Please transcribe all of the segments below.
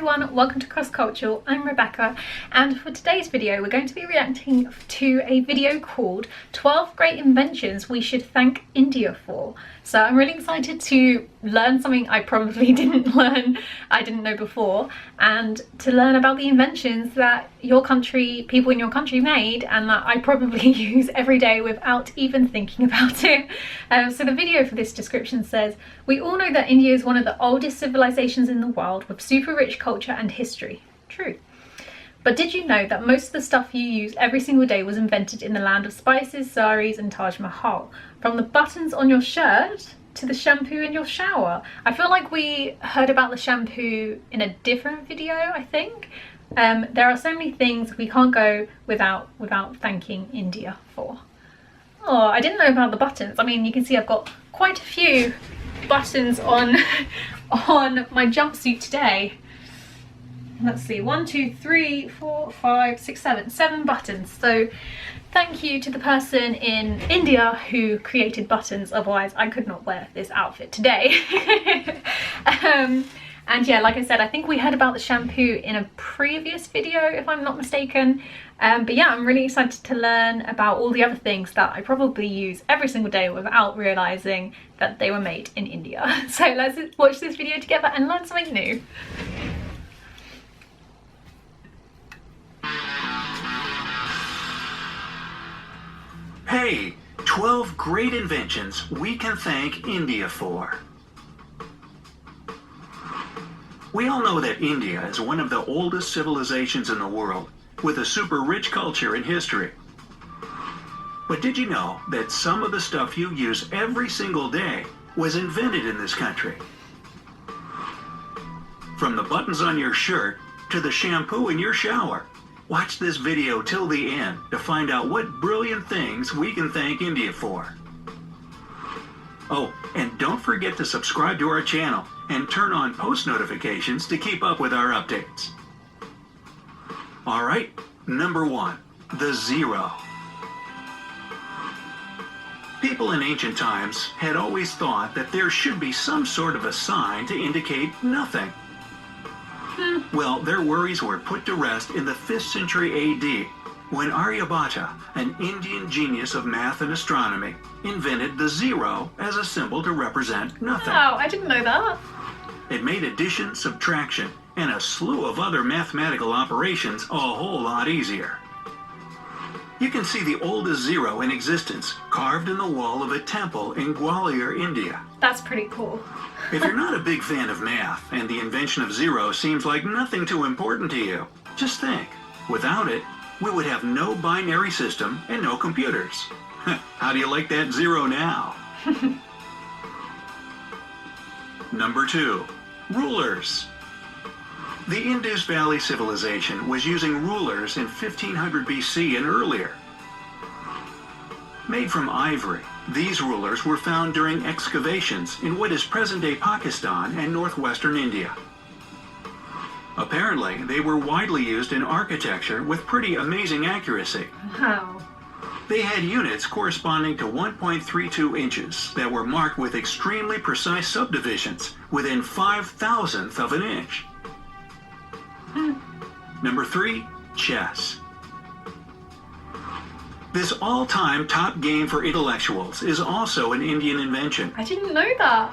everyone, welcome to Cross Cultural. I'm Rebecca, and for today's video we're going to be reacting to a video called 12 Great Inventions We Should Thank India For. So I'm really excited to learn something I probably didn't know before, and to learn about the inventions that people in your country made and that I probably use every day without even thinking about it. So the video for this description says, we all know that India is one of the oldest civilizations in the world with super rich culture and history. True. But did you know that most of the stuff you use every single day was invented in the land of spices, saris and Taj Mahal? From the buttons on your shirt to the shampoo in your shower. I feel like we heard about the shampoo in a different video, I think. There are so many things we can't go without thanking India for. Oh, I didn't know about the buttons. I mean, you can see I've got quite a few buttons on my jumpsuit today. Let's see, 1, 2, 3, 4, 5, 6, 7 buttons. So thank you to the person in India who created buttons, otherwise I could not wear this outfit today. And yeah, like I said, I think we heard about the shampoo in a previous video, if I'm not mistaken. But yeah, I'm really excited to learn about all the other things that I probably use every single day without realising that they were made in India. So let's watch this video together and learn something new. Hey, 12 great inventions we can thank India for. We all know that India is one of the oldest civilizations in the world, with a super rich culture and history. But did you know that some of the stuff you use every single day was invented in this country? From the buttons on your shirt to the shampoo in your shower. Watch this video till the end to find out what brilliant things we can thank India for. Oh, and don't forget to subscribe to our channel and turn on post notifications to keep up with our updates. Alright, number 1, the zero. People in ancient times had always thought that there should be some sort of a sign to indicate nothing. Well, their worries were put to rest in the 5th century AD, when Aryabhata, an Indian genius of math and astronomy, invented the zero as a symbol to represent nothing. Oh, I didn't know that. It made addition, subtraction, and a slew of other mathematical operations a whole lot easier. You can see the oldest zero in existence carved in the wall of a temple in Gwalior, India. That's pretty cool. If you're not a big fan of math and the invention of zero seems like nothing too important to you, just think, without it, we would have no binary system and no computers. How do you like that zero now? Number 2, rulers. The Indus Valley civilization was using rulers in 1500 BC and earlier. Made from ivory, these rulers were found during excavations in what is present-day Pakistan and northwestern India. Apparently, they were widely used in architecture with pretty amazing accuracy. Wow. They had units corresponding to 1.32 inches that were marked with extremely precise subdivisions within 5,000th of an inch. Number 3, chess. This all-time top game for intellectuals is also an Indian invention. I didn't know that.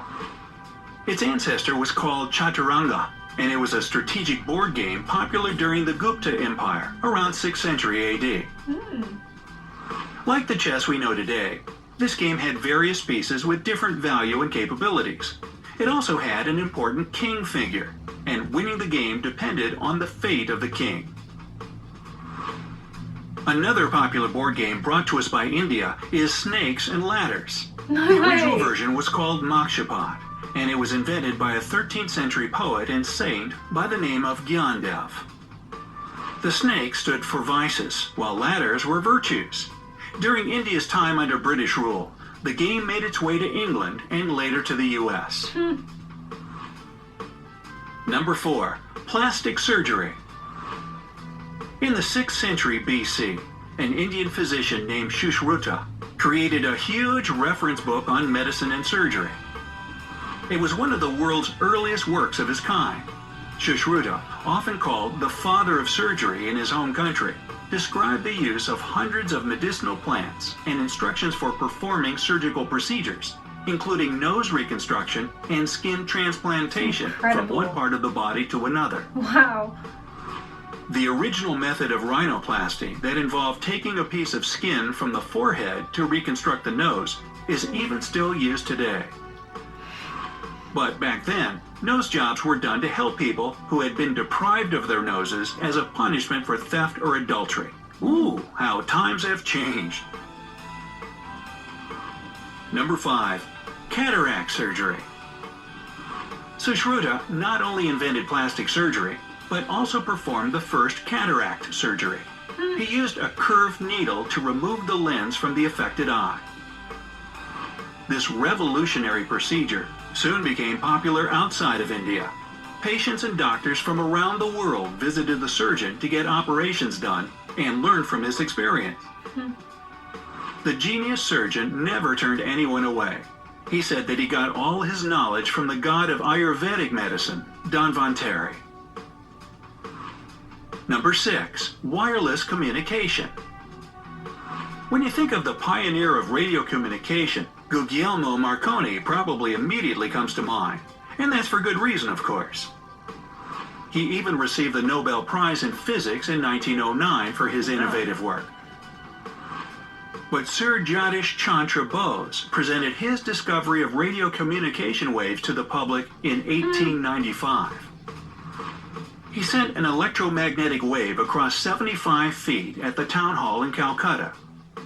Its ancestor was called CATARACT, and it was a strategic board game popular during the Gupta Empire around 6th century AD. Like the chess we know today, this game had various pieces with different value and capabilities. It also had an important king figure, and winning the game depended on the fate of the king. Another popular board game brought to us by India is Snakes and Ladders. No The original way. version was called Mokshapat, and it was invented by a 13th century poet and saint by the name of Gyandev. The snake stood for vices, while ladders were virtues. During India's time under British rule, the game made its way to England and later to the US. Number 4, plastic surgery. In the 6th century BC, an Indian physician named Sushruta created a huge reference book on medicine and surgery. It was one of the world's earliest works of its kind. Sushruta, often called the father of surgery in his home country, described the use of hundreds of medicinal plants and instructions for performing surgical procedures, including nose reconstruction and skin transplantation from one part of the body to another. Wow. The original method of rhinoplasty that involved taking a piece of skin from the forehead to reconstruct the nose is even still used today. But back then, nose jobs were done to help people who had been deprived of their noses as a punishment for theft or adultery. Ooh, how times have changed. Number 5. Cataract surgery. Sushruta not only invented plastic surgery, but also performed the first cataract surgery. He used a curved needle to remove the lens from the affected eye. This revolutionary procedure soon became popular outside of India. Patients and doctors from around the world visited the surgeon to get operations done and learn from his experience. The genius surgeon never turned anyone away. He said that he got all his knowledge from the god of Ayurvedic medicine, Dhanvantari. Number 6. Wireless communication. When you think of the pioneer of radio communication, Guglielmo Marconi probably immediately comes to mind. And that's for good reason, of course. He even received the Nobel Prize in Physics in 1909 for his innovative work. But Sir Jagdish Chandra Bose presented his discovery of radio communication waves to the public in 1895. He sent an electromagnetic wave across 75 feet at the town hall in Calcutta.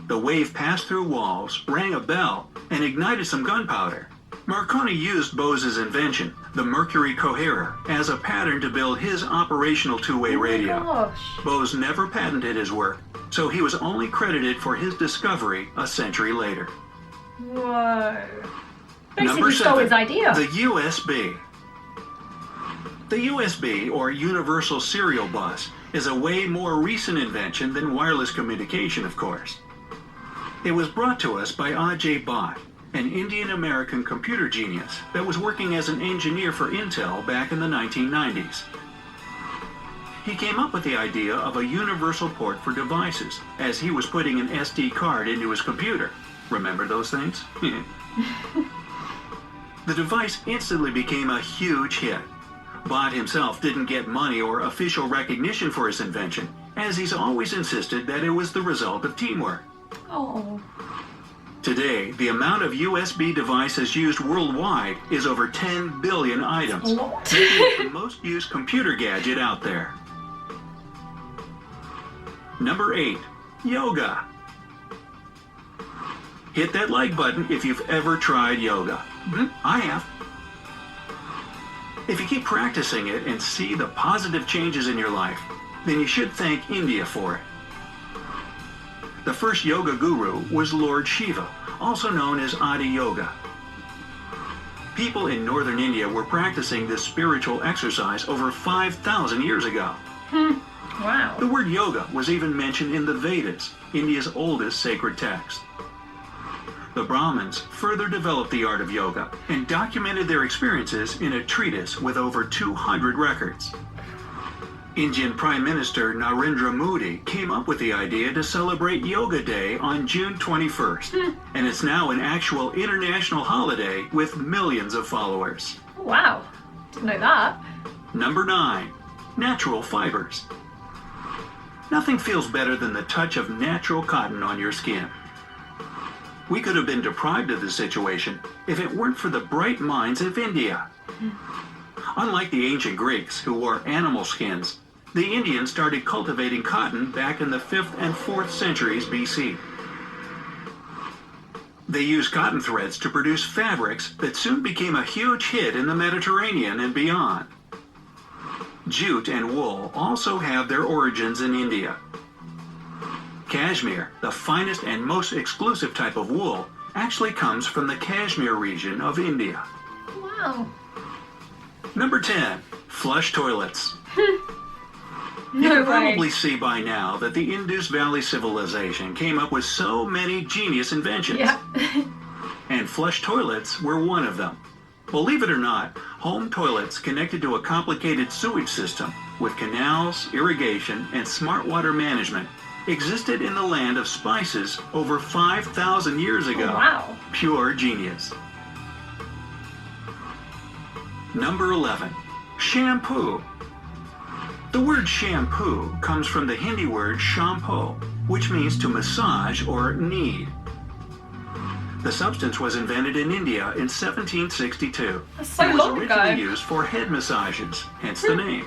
The wave passed through walls, rang a bell, and ignited some gunpowder. Marconi used Bose's invention, the mercury coherer, as a pattern to build his operational two-way radio. Gosh. Bose never patented his work, so he was only credited for his discovery a century later. Whoa. Number Basically stole 7, his idea. the USB. The USB, or Universal Serial Bus, is a way more recent invention than wireless communication, of course. It was brought to us by Ajay Bhatt, an Indian-American computer genius that was working as an engineer for Intel back in the 1990s. He came up with the idea of a universal port for devices as he was putting an SD card into his computer. Remember those things? The device instantly became a huge hit. Bhatt himself didn't get money or official recognition for his invention, as he's always insisted that it was the result of teamwork. Oh. Today, the amount of USB devices used worldwide is over 10 billion items, A lot. making it the most used computer gadget out there. Number 8. Yoga. Hit that like button if you've ever tried yoga. I have. If you keep practicing it and see the positive changes in your life, then you should thank India for it. The first yoga guru was Lord Shiva, also known as Adi Yoga. People in northern India were practicing this spiritual exercise over 5,000 years ago. Wow. The word yoga was even mentioned in the Vedas, India's oldest sacred text. The Brahmins further developed the art of yoga and documented their experiences in a treatise with over 200 records. Indian Prime Minister Narendra Modi came up with the idea to celebrate Yoga Day on June 21st, and it's now an actual international holiday with millions of followers. Wow. Didn't know that. Number 9. Natural fibers. Nothing feels better than the touch of natural cotton on your skin. We could have been deprived of this situation if it weren't for the bright minds of India. Unlike the ancient Greeks, who wore animal skins, the Indians started cultivating cotton back in the 5th and 4th centuries BC. They used cotton threads to produce fabrics that soon became a huge hit in the Mediterranean and beyond. Jute and wool also have their origins in India. Cashmere, the finest and most exclusive type of wool, actually comes from the Kashmir region of India. Wow. Number 10. Flush toilets. You No can way. probably see by now that the Indus Valley civilization came up with so many genius inventions. Yeah. And flush toilets were one of them. Believe it or not, home toilets connected to a complicated sewage system with canals, irrigation, and smart water management existed in the land of spices over 5,000 years ago. Oh, wow. Pure genius. Number 11. Shampoo. The word shampoo comes from the Hindi word shampoo, which means to massage or knead. The substance was invented in India in 1762. That's so It was long originally ago. used for head massages, hence the name.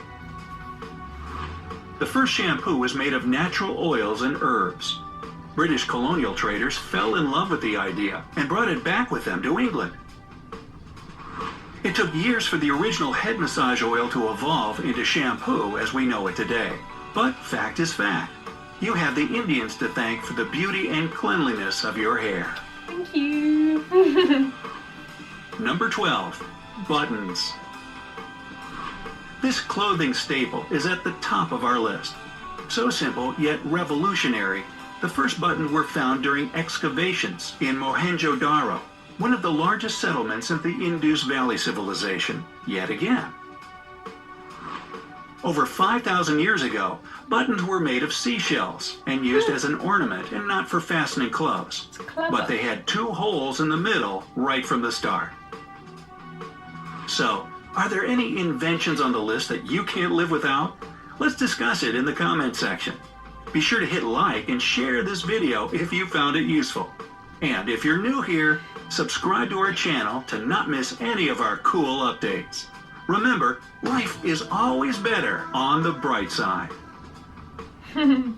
The first shampoo was made of natural oils and herbs. British colonial traders fell in love with the idea and brought it back with them to England. It took years for the original head massage oil to evolve into shampoo as we know it today. But fact is fact. You have the Indians to thank for the beauty and cleanliness of your hair. Thank you. Number 12. Buttons. This clothing staple is at the top of our list. So simple, yet revolutionary. The first buttons were found during excavations in Mohenjo-Daro, one of the largest settlements in the Indus Valley civilization, yet again. Over 5,000 years ago, buttons were made of seashells and used as an ornament and not for fastening clothes. Clever. But they had 2 holes in the middle right from the start. So, are there any inventions on the list that you can't live without? Let's discuss it in the comment section. Be sure to hit like and share this video if you found it useful. And if you're new here, subscribe to our channel to not miss any of our cool updates. Remember, life is always better on the bright side. Well,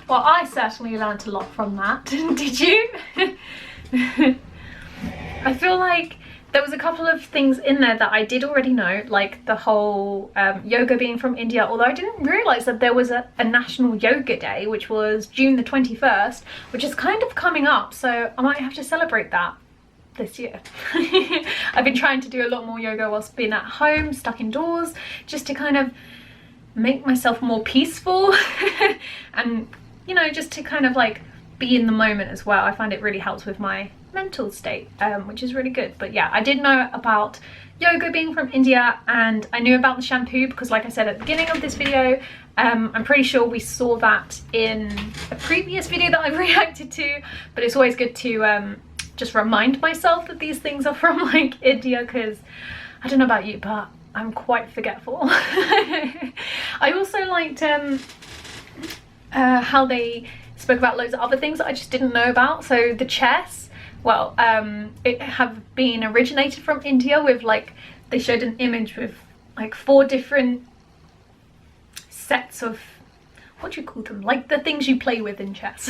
I certainly learnt a lot from that. Did you? I feel like there was a couple of things in there that I did already know, like the whole yoga being from India, although I didn't realise that there was a National Yoga Day, which was June the 21st, which is kind of coming up, so I might have to celebrate that this year. I've been trying to do a lot more yoga whilst being at home, stuck indoors, just to kind of make myself more peaceful and, you know, just to kind of like be in the moment as well. I find it really helps with my mental state, which is really good. But yeah, I did know about yoga being from India, and I knew about the shampoo because, like I said at the beginning of this video, I'm pretty sure we saw that in a previous video that I reacted to, but it's always good to just remind myself that these things are from like India, because I don't know about you, but I'm quite forgetful. I also liked how they spoke about loads of other things that I just didn't know about. So the chess, well, it have been originated from India with, like, they showed an image with like 4 different sets of, what do you call them, like the things you play with in chess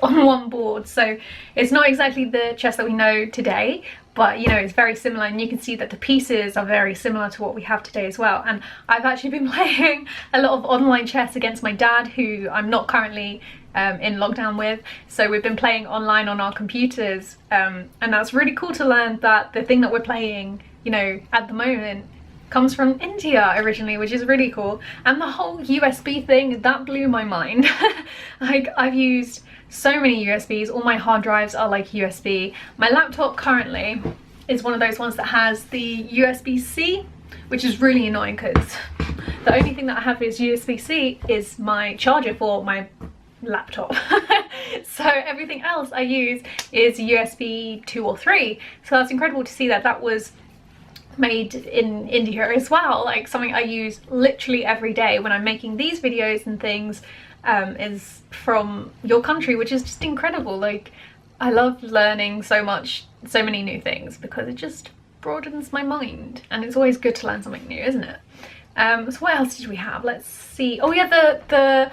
on one board. So it's not exactly the chess that we know today, but you know, it's very similar, and you can see that the pieces are very similar to what we have today as well. And I've actually been playing a lot of online chess against my dad, who I'm not currently in lockdown with, so we've been playing online on our computers, and that's really cool to learn that the thing that we're playing, you know, at the moment comes from India originally, which is really cool. And the whole USB thing, that blew my mind. Like, I've used so many USBs, all my hard drives are like USB. My laptop currently is one of those ones that has the USB-C, which is really annoying because the only thing that I have is USB-C is my charger for my laptop. So everything else I use is USB 2 or 3. So that's incredible to see that that was made in India as well. Like, something I use literally every day when I'm making these videos and things is from your country, which is just incredible. Like, I love learning so many new things because it just broadens my mind, and it's always good to learn something new, isn't it? So what else did we have? Let's see. Oh yeah, the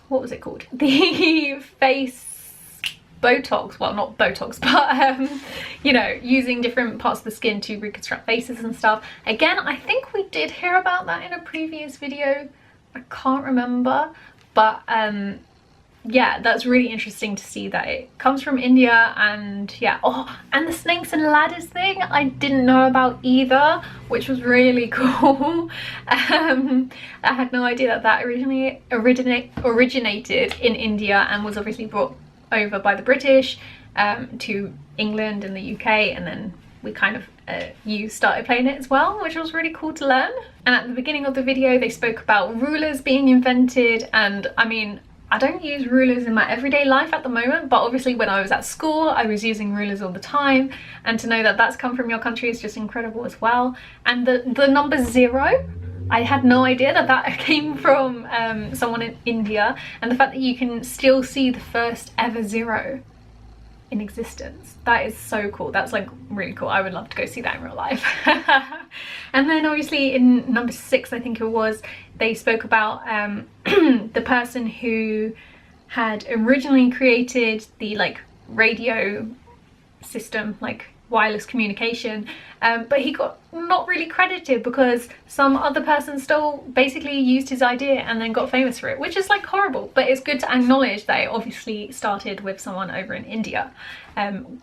what was it called? The face Botox, well, not Botox, but you know, using different parts of the skin to reconstruct faces and stuff. Again, I think we did hear about that in a previous video, I can't remember, but yeah, that's really interesting to see that it comes from India. And yeah, oh, and the snakes and ladders thing I didn't know about either, which was really cool. I had no idea that that originally originated in India and was obviously brought over by the British to England and the UK, and then we kind of you started playing it as well, which was really cool to learn. And at the beginning of the video they spoke about rulers being invented, and I mean, I don't use rulers in my everyday life at the moment, but obviously when I was at school I was using rulers all the time, and to know that that's come from your country is just incredible as well. And the number 0, I had no idea that that came from someone in India, and the fact that you can still see the first ever 0 in existence, that is so cool. That's like really cool. I would love to go see that in real life. And then obviously in number 6, I think it was, they spoke about the person who had originally created the like radio system, like wireless communication, but he got not really credited because some other person still basically used his idea and then got famous for it, which is like horrible. But it's good to acknowledge that it obviously started with someone over in India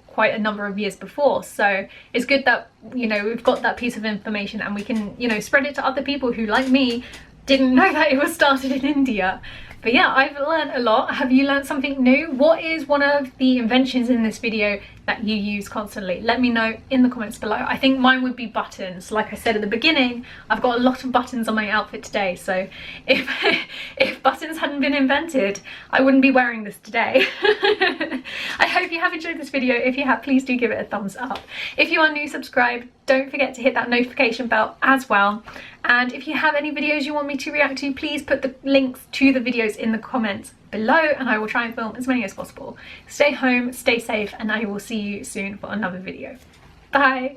quite a number of years before. So it's good that, you know, we've got that piece of information and we can, you know, spread it to other people who, like me, didn't know that it was started in India. But yeah, I've learned a lot. Have you learned something new? What is one of the inventions in this video that you use constantly? Let me know in the comments below. I think mine would be buttons. Like I said at the beginning, I've got a lot of buttons on my outfit today, so if buttons hadn't been invented, I wouldn't be wearing this today. I hope you have enjoyed this video. If you have, please do give it a thumbs up. If you are new, subscribe. Don't forget to hit that notification bell as well. And if you have any videos you want me to react to, please put the links to the videos in the comments below and I will try and film as many as possible. Stay home, stay safe, and I will see you soon for another video. Bye!